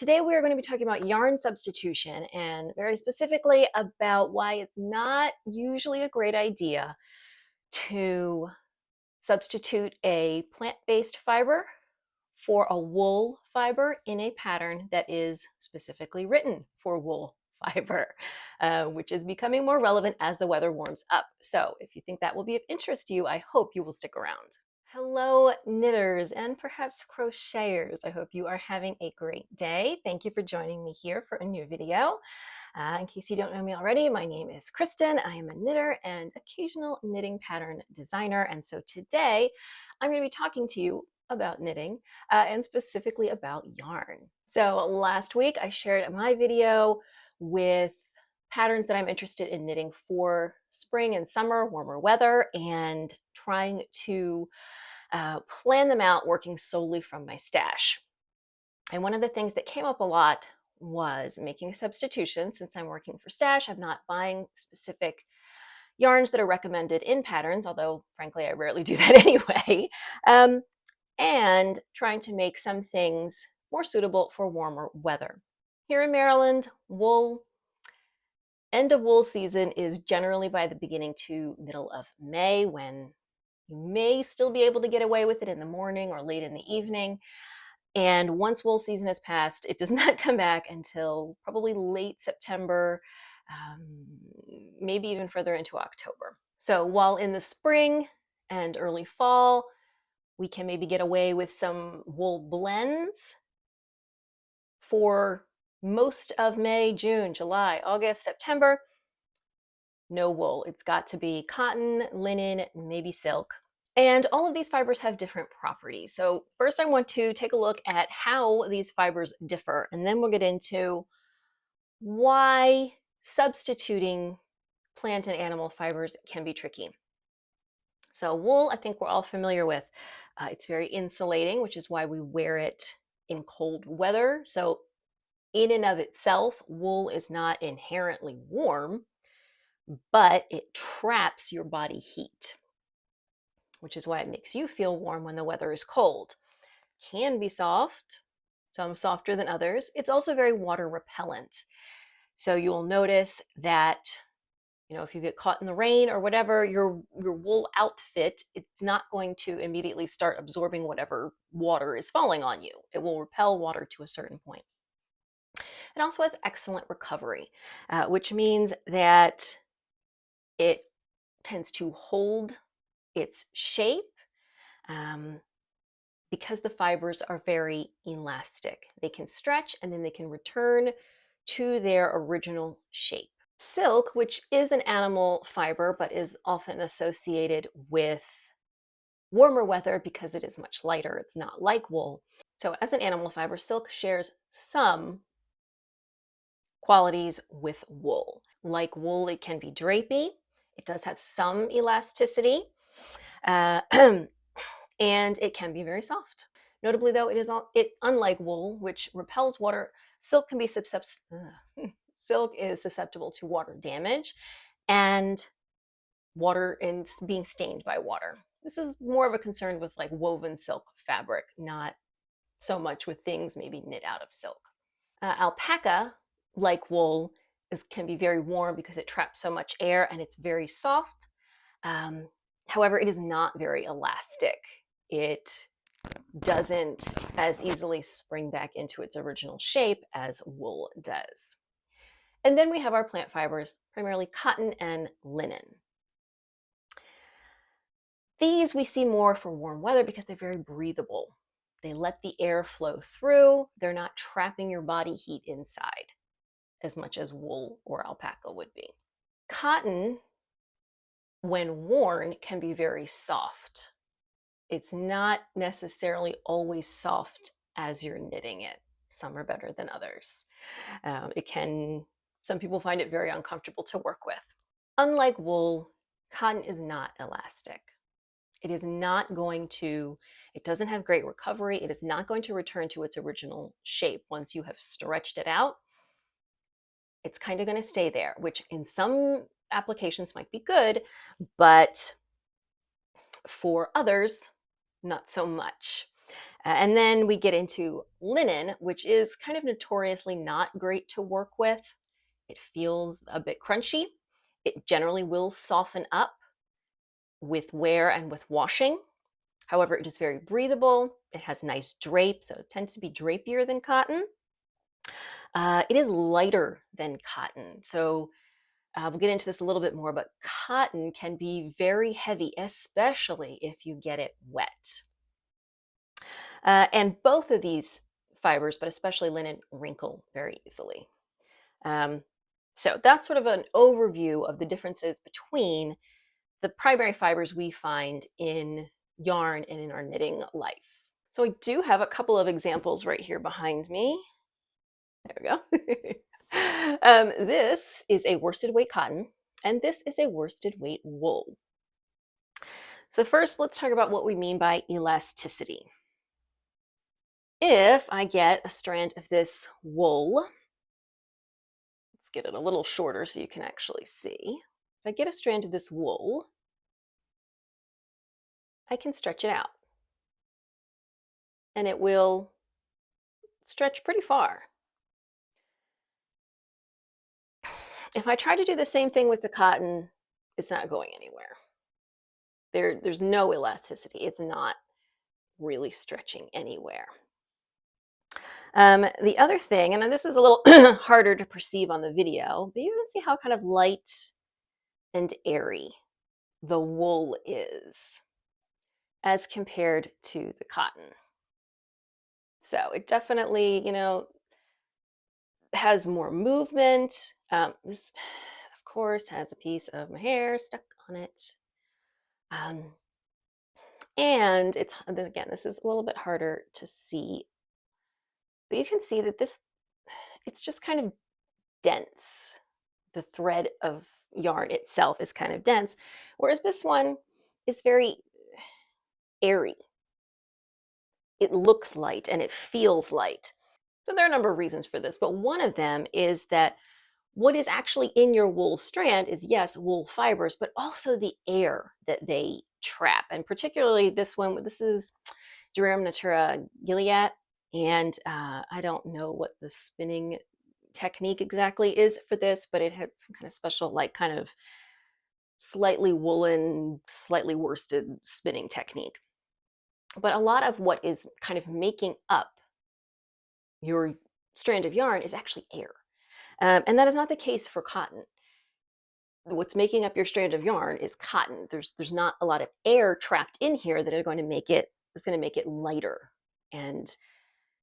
Today we are going to be talking about yarn substitution and very specifically about why it's not usually a great idea to substitute a plant-based fiber for a wool fiber in a pattern that is specifically written for wool fiber, which is becoming more relevant as the weather warms up. So if you think that will be of interest to you, I hope you will stick around. Hello, knitters and perhaps crocheters. I hope you are having a great day. Thank you for joining me here for a new video. In case you don't know me already, my name is Kristen. I am a knitter and occasional knitting pattern designer. And so today I'm going to be talking to you about knitting and specifically about yarn. So last week I shared my video with patterns that I'm interested in knitting for spring and summer, warmer weather, and trying to plan them out working solely from my stash. And one of the things that came up a lot was making substitutions. Since I'm working for stash, I'm not buying specific yarns that are recommended in patterns, although frankly, I rarely do that anyway. And trying to make some things more suitable for warmer weather. Here in Maryland, end of wool season is generally by the beginning to middle of May, when you may still be able to get away with it in the morning or late in the evening. And once wool season has passed, it does not come back until probably late September, maybe even further into October. So while in the spring and early fall, we can maybe get away with some wool blends for most of May, June, July, August, September. No wool. It's got to be cotton, linen, maybe silk. And all of these fibers have different properties. So first I want to take a look at how these fibers differ, and then we'll get into why substituting plant and animal fibers can be tricky. So wool, I think we're all familiar with. It's very insulating, which is why we wear it in cold weather. So in and of itself, wool is not inherently warm, but it traps your body heat, which is why it makes you feel warm when the weather is cold. Can be soft, some softer than others. It's also very water repellent. So you'll notice that, if you get caught in the rain or whatever, your wool outfit, it's not going to immediately start absorbing whatever water is falling on you. It will repel water to a certain point. It also has excellent recovery, which means that it tends to hold its shape because the fibers are very elastic. They can stretch and then they can return to their original shape. Silk, which is an animal fiber but is often associated with warmer weather because it is much lighter. It's not like wool. So as an animal fiber, silk shares some qualities with wool. Like wool, it can be drapey. It does have some elasticity, and it can be very soft. Notably, though, unlike wool, which repels water, silk is susceptible to water damage and water and being stained by water. This is more of a concern with like woven silk fabric, not so much with things maybe knit out of silk. Alpaca, like wool, can be very warm because it traps so much air and it's very soft. However, it is not very elastic. It doesn't as easily spring back into its original shape as wool does. And then we have our plant fibers, primarily cotton and linen. These we see more for warm weather because they're very breathable. They let the air flow through. They're not trapping your body heat inside as much as wool or alpaca would be. Cotton, when worn, can be very soft. It's not necessarily always soft as you're knitting it. Some are better than others. Some people find it very uncomfortable to work with. Unlike wool, cotton is not elastic. It doesn't have great recovery. It is not going to return to its original shape once you have stretched it out. It's kind of going to stay there, which in some applications might be good, but for others, not so much. And then we get into linen, which is kind of notoriously not great to work with. It feels a bit crunchy. It generally will soften up with wear and with washing. However, it is very breathable. It has nice drape, so it tends to be drapier than cotton. It is lighter than cotton. So we'll get into this a little bit more, but cotton can be very heavy, especially if you get it wet. And both of these fibers, but especially linen, wrinkle very easily. So that's sort of an overview of the differences between the primary fibers we find in yarn and in our knitting life. So I do have a couple of examples right here behind me. There we go. This is a worsted weight cotton, and this is a worsted weight wool. So first, let's talk about what we mean by elasticity. If I get a strand of this wool, let's get it a little shorter so you can actually see. If I get a strand of this wool, I can stretch it out. And it will stretch pretty far. If I try to do the same thing with the cotton, it's not going anywhere. There's no elasticity. It's not really stretching anywhere. The other thing, and this is a little harder to perceive on the video, but you can see how kind of light and airy the wool is as compared to the cotton. So it definitely, has more movement. This, of course, has a piece of my hair stuck on it. And it's, again, this is a little bit harder to see, but you can see that it's just kind of dense. The thread of yarn itself is kind of dense, whereas this one is very airy. It looks light and it feels light. So there are a number of reasons for this, but one of them is that what is actually in your wool strand is, yes, wool fibers, but also the air that they trap. And particularly this one, this is Durum Natura Gilead. And I don't know what the spinning technique exactly is for this, but it has some kind of special, like kind of slightly woolen, slightly worsted spinning technique. But a lot of what is kind of making up your strand of yarn is actually air. And that is not the case for cotton. What's making up your strand of yarn is cotton. There's not a lot of air trapped in here that is going to make it lighter and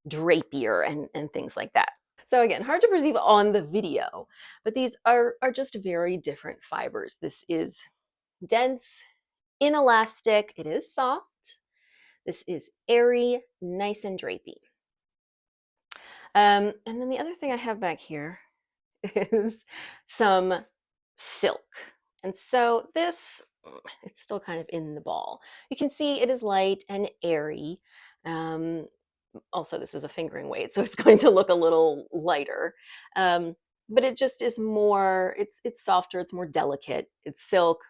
drapier and things like that. So again, hard to perceive on the video, but these are just very different fibers. This is dense, inelastic, it is soft. This is airy, nice and drapey. And then the other thing I have back here is some silk. And so this, it's still kind of in the ball. You can see it is light and airy. Also, this is a fingering weight, so it's going to look a little lighter. But it just is more, it's softer, it's more delicate. It's silk.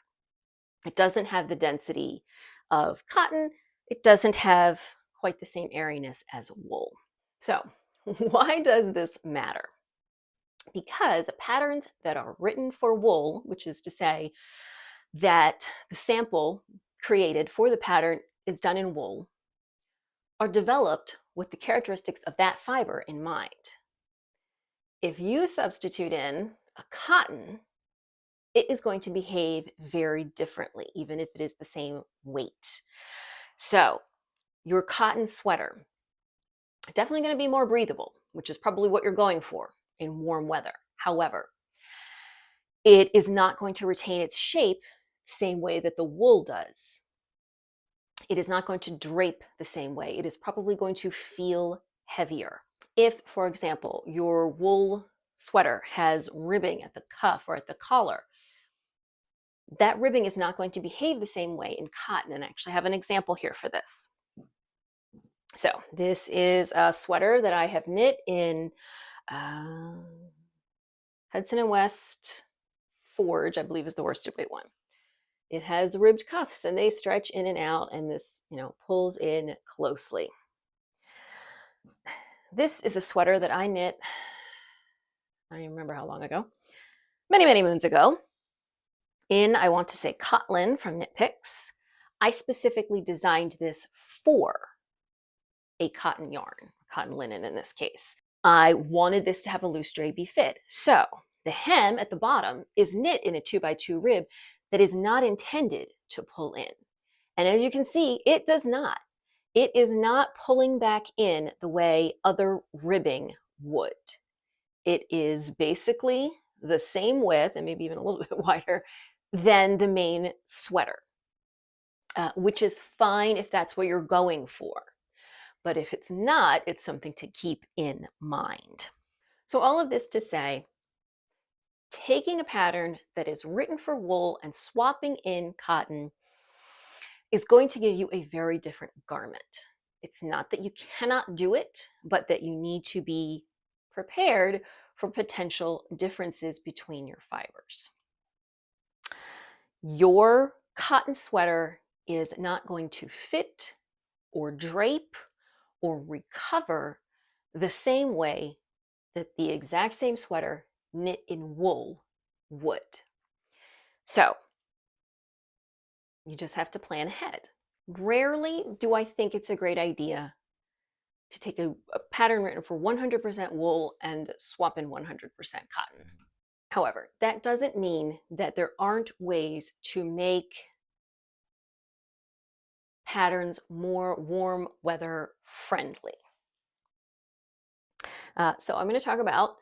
It doesn't have the density of cotton. It doesn't have quite the same airiness as wool. So why does this matter? Because patterns that are written for wool, which is to say that the sample created for the pattern is done in wool, are developed with the characteristics of that fiber in mind. If you substitute in a cotton, it is going to behave very differently, even if it is the same weight. So your cotton sweater, definitely going to be more breathable, which is probably what you're going for in warm weather. However, it is not going to retain its shape the same way that the wool does. It is not going to drape the same way. It is probably going to feel heavier. If, for example, your wool sweater has ribbing at the cuff or at the collar, that ribbing is not going to behave the same way in cotton. And I actually have an example here for this. So this is a sweater that I have knit in Hudson and West Forge, I believe is the worsted weight one. It has ribbed cuffs and they stretch in and out, and this, pulls in closely. This is a sweater that I knit, I don't even remember how long ago, many, many moons ago, in, I want to say, Kotlin from Knit Picks. I specifically designed this for a cotton yarn, cotton linen in this case. I wanted this to have a loose drapey fit. So the hem at the bottom is knit in a 2x2 rib that is not intended to pull in. And as you can see, it does not. It is not pulling back in the way other ribbing would. It is basically the same width, and maybe even a little bit wider, than the main sweater, which is fine if that's what you're going for. But if it's not, it's something to keep in mind. So all of this to say, taking a pattern that is written for wool and swapping in cotton is going to give you a very different garment. It's not that you cannot do it, but that you need to be prepared for potential differences between your fibers. Your cotton sweater is not going to fit or drape or recover the same way that the exact same sweater knit in wool would. So you just have to plan ahead. Rarely do I think it's a great idea to take a pattern written for 100% wool and swap in 100% cotton. However, that doesn't mean that there aren't ways to make patterns more warm weather friendly. So I'm going to talk about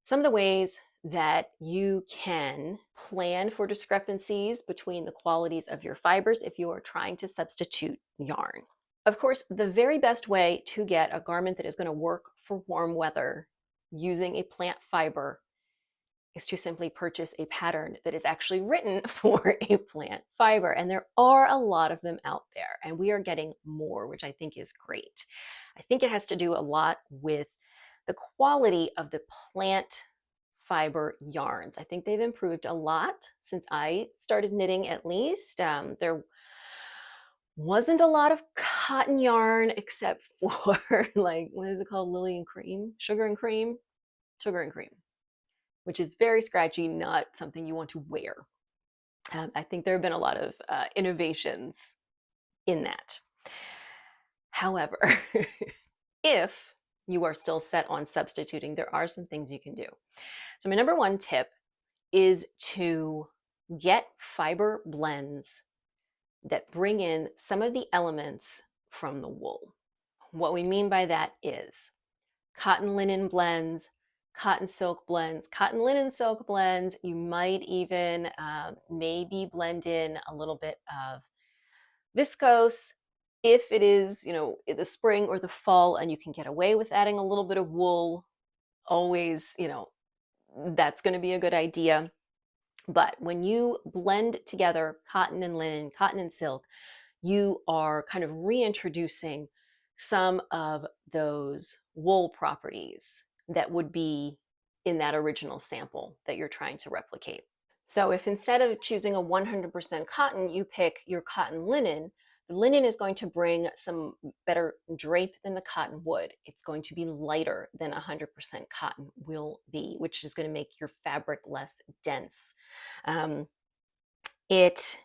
some of the ways that you can plan for discrepancies between the qualities of your fibers if you are trying to substitute yarn. Of course, the very best way to get a garment that is going to work for warm weather using a plant fiber is to simply purchase a pattern that is actually written for a plant fiber. And there are a lot of them out there, and we are getting more, which I think is great. I think it has to do a lot with the quality of the plant fiber yarns. I think they've improved a lot since I started knitting, at least. There wasn't a lot of cotton yarn except for like, what is it called? Lily and cream? Sugar and cream? Sugar and cream, which is very scratchy, not something you want to wear. I think there have been a lot of innovations in that. However, if you are still set on substituting, there are some things you can do. So my number one tip is to get fiber blends that bring in some of the elements from the wool. What we mean by that is cotton linen blends, cotton silk blends, cotton linen silk blends. You might even maybe blend in a little bit of viscose if it is, the spring or the fall and you can get away with adding a little bit of wool. Always, that's going to be a good idea. But when you blend together cotton and linen, cotton and silk, you are kind of reintroducing some of those wool properties that would be in that original sample that you're trying to replicate. So if instead of choosing a 100% cotton, you pick your cotton linen, the linen is going to bring some better drape than the cotton would. It's going to be lighter than 100% cotton will be, which is going to make your fabric less dense. It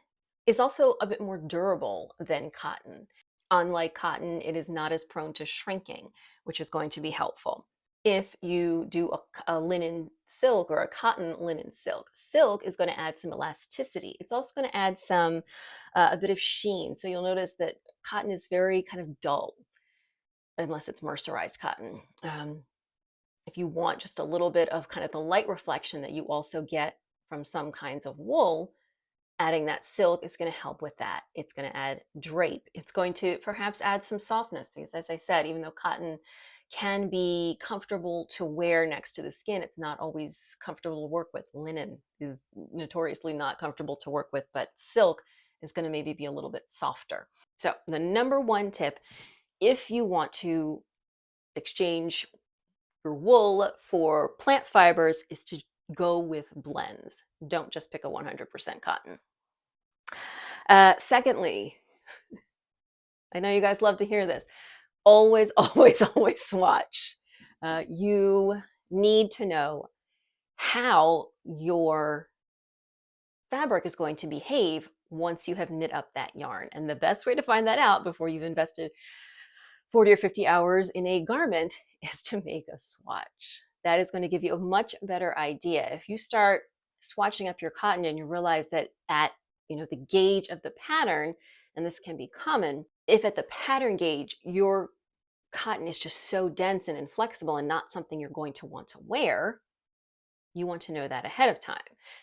is also a bit more durable than cotton. Unlike cotton, it is not as prone to shrinking, which is going to be helpful. If you do a linen silk or a cotton linen silk, silk is going to add some elasticity. It's also going to add some, a bit of sheen. So you'll notice that cotton is very kind of dull, unless it's mercerized cotton. If you want just a little bit of kind of the light reflection that you also get from some kinds of wool, adding that silk is going to help with that. It's going to add drape. It's going to perhaps add some softness because, as I said, even though cotton can be comfortable to wear next to the skin, it's not always comfortable to work with. Linen is notoriously not comfortable to work with, but silk is going to maybe be a little bit softer. So the number one tip, if you want to exchange your wool for plant fibers, is to go with blends. Don't just pick a 100% cotton. Secondly, I know you guys love to hear this. Always, always, always swatch. You need to know how your fabric is going to behave once you have knit up that yarn. And the best way to find that out before you've invested 40 or 50 hours in a garment is to make a swatch. That is going to give you a much better idea. If you start swatching up your cotton and you realize that at the gauge of the pattern, and this can be common, if at the pattern gauge your cotton is just so dense and inflexible and not something you're going to want to wear, you want to know that ahead of time.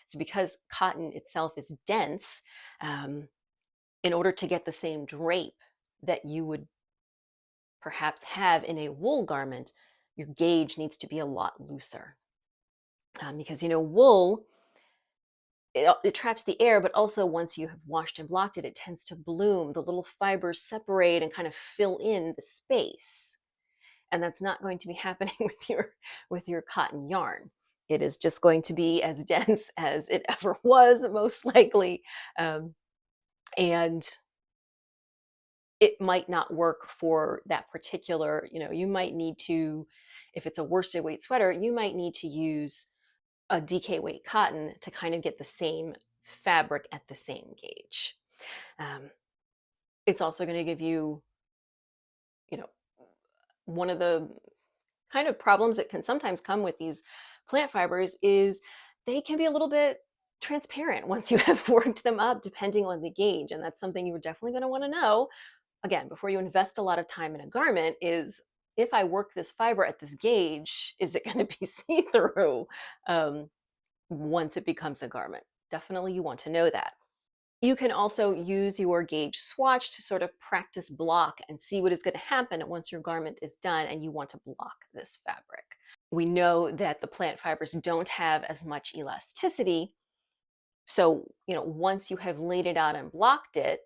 So because cotton itself is dense, in order to get the same drape that you would perhaps have in a wool garment, your gauge needs to be a lot looser. Because wool, it traps the air, but also once you have washed and blocked it, it tends to bloom. The little fibers separate and kind of fill in the space. And that's not going to be happening with your cotton yarn. It is just going to be as dense as it ever was, most likely. And it might not work for that particular, you might need to, if it's a worsted weight sweater, you might need to use a DK weight cotton to kind of get the same fabric at the same gauge. It's also going to give you, one of the kind of problems that can sometimes come with these plant fibers is they can be a little bit transparent once you have worked them up, depending on the gauge. And that's something you're definitely going to want to know, again, before you invest a lot of time in a garment, is if I work this fiber at this gauge, is it going to be see-through once it becomes a garment? Definitely you want to know that. You can also use your gauge swatch to sort of practice block and see what is going to happen once your garment is done and you want to block this fabric. We know that the plant fibers don't have as much elasticity. So, once you have laid it out and blocked it,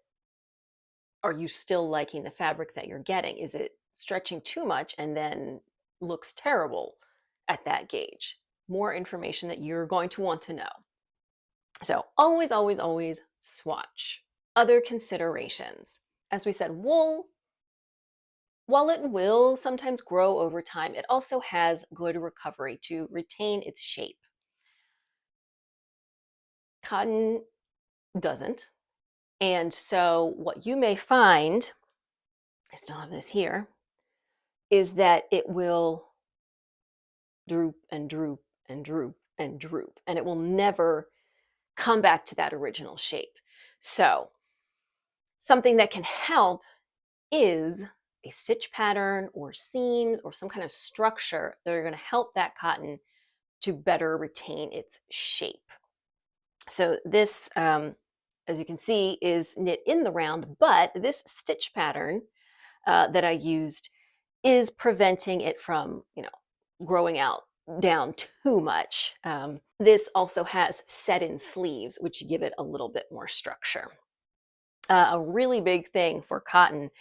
are you still liking the fabric that you're getting? Is it stretching too much and then looks terrible at that gauge? More information that you're going to want to know. So always, always, always swatch. Other considerations. As we said, wool, while it will sometimes grow over time, it also has good recovery to retain its shape. Cotton doesn't. And so what you may find, I still have this here, is that it will droop and droop and droop and droop, and it will never come back to that original shape. So something that can help is a stitch pattern or seams or some kind of structure that are going to help that cotton to better retain its shape. So this, as you can see, is knit in the round, but this stitch pattern that I used is preventing it from, growing out down too much. This also has set-in sleeves, which give it a little bit more structure. A really big thing for cotton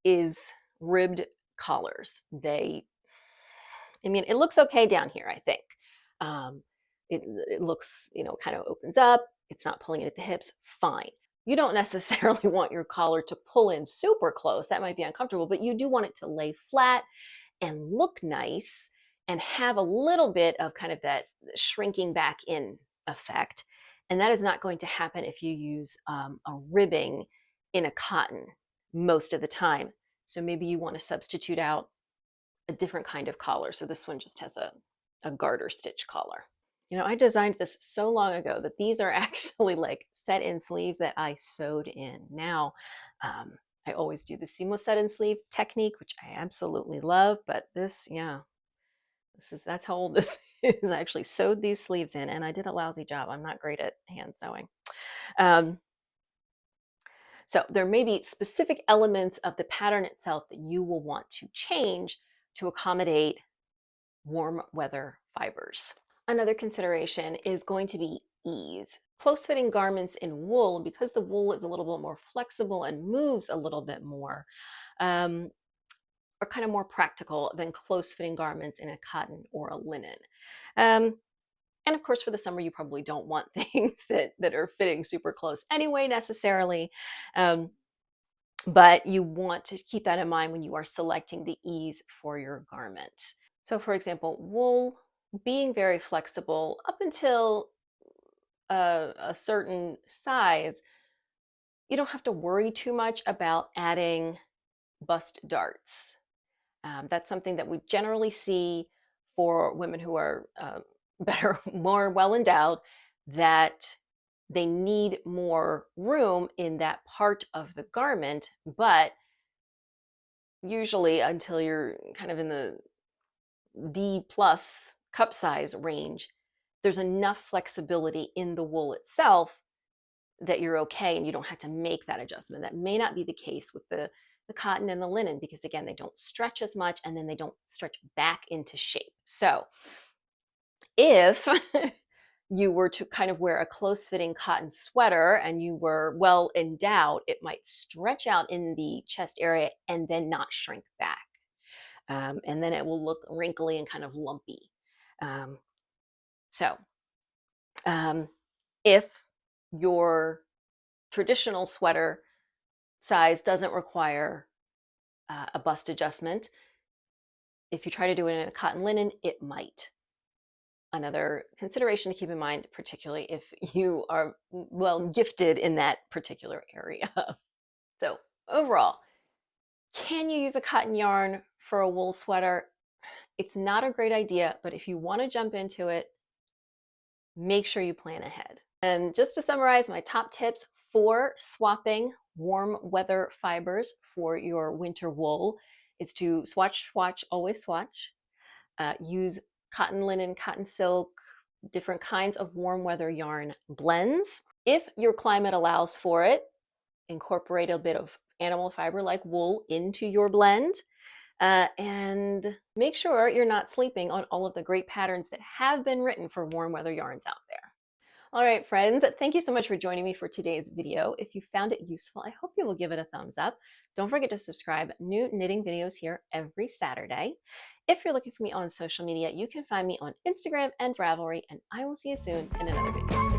is ribbed collars. It looks okay down here, I think. It looks, kind of opens up. It's not pulling in at the hips. Fine. You don't necessarily want your collar to pull in super close. That might be uncomfortable, but you do want it to lay flat and look nice and have a little bit of kind of that shrinking back in effect. And that is not going to happen if you use a ribbing in a cotton most of the time. So maybe you want to substitute out a different kind of collar. So this one just has a garter stitch collar. I designed this so long ago that these are actually like set-in sleeves that I sewed in. Now, I always do the seamless set-in sleeve technique, which I absolutely love, but that's how old this is. I actually sewed these sleeves in, and I did a lousy job. I'm not great at hand sewing. So there may be specific elements of the pattern itself that you will want to change to accommodate warm weather fibers. Another consideration is going to be ease. Close-fitting garments in wool, because the wool is a little bit more flexible and moves a little bit more, are kind of more practical than close-fitting garments in a cotton or a linen. And of course, for the summer, you probably don't want things that are fitting super close anyway, necessarily. But you want to keep that in mind when you are selecting the ease for your garment. So for example, wool being very flexible up until a certain size, you don't have to worry too much about adding bust darts. That's something that we generally see for women who are better, more well endowed, that they need more room in that part of the garment, but usually until you're kind of in the D plus cup size range, there's enough flexibility in the wool itself that you're okay and you don't have to make that adjustment. That may not be the case with the cotton and the linen because, again, they don't stretch as much and then they don't stretch back into shape. So if you were to kind of wear a close fitting cotton sweater and you were well endowed, it might stretch out in the chest area and then not shrink back. And then it will look wrinkly and kind of lumpy. Um, so if your traditional sweater size doesn't require a bust adjustment, if you try to do it in a cotton linen, it might. Another consideration to keep in mind, particularly if you are well gifted in that particular area. So overall, can you use a cotton yarn for a wool sweater? It's not a great idea, but if you want to jump into it, make sure you plan ahead. And just to summarize my top tips for swapping warm weather fibers for your winter wool is to swatch, swatch, always swatch. Use cotton linen, cotton silk, different kinds of warm weather yarn blends. If your climate allows for it, incorporate a bit of animal fiber like wool into your blend. And make sure you're not sleeping on all of the great patterns that have been written for warm weather yarns out there. All right, friends, thank you so much for joining me for today's video. If you found it useful, I hope you will give it a thumbs up. Don't forget to subscribe. New knitting videos here every Saturday. If you're looking for me on social media, you can find me on Instagram and Ravelry, and I will see you soon in another video.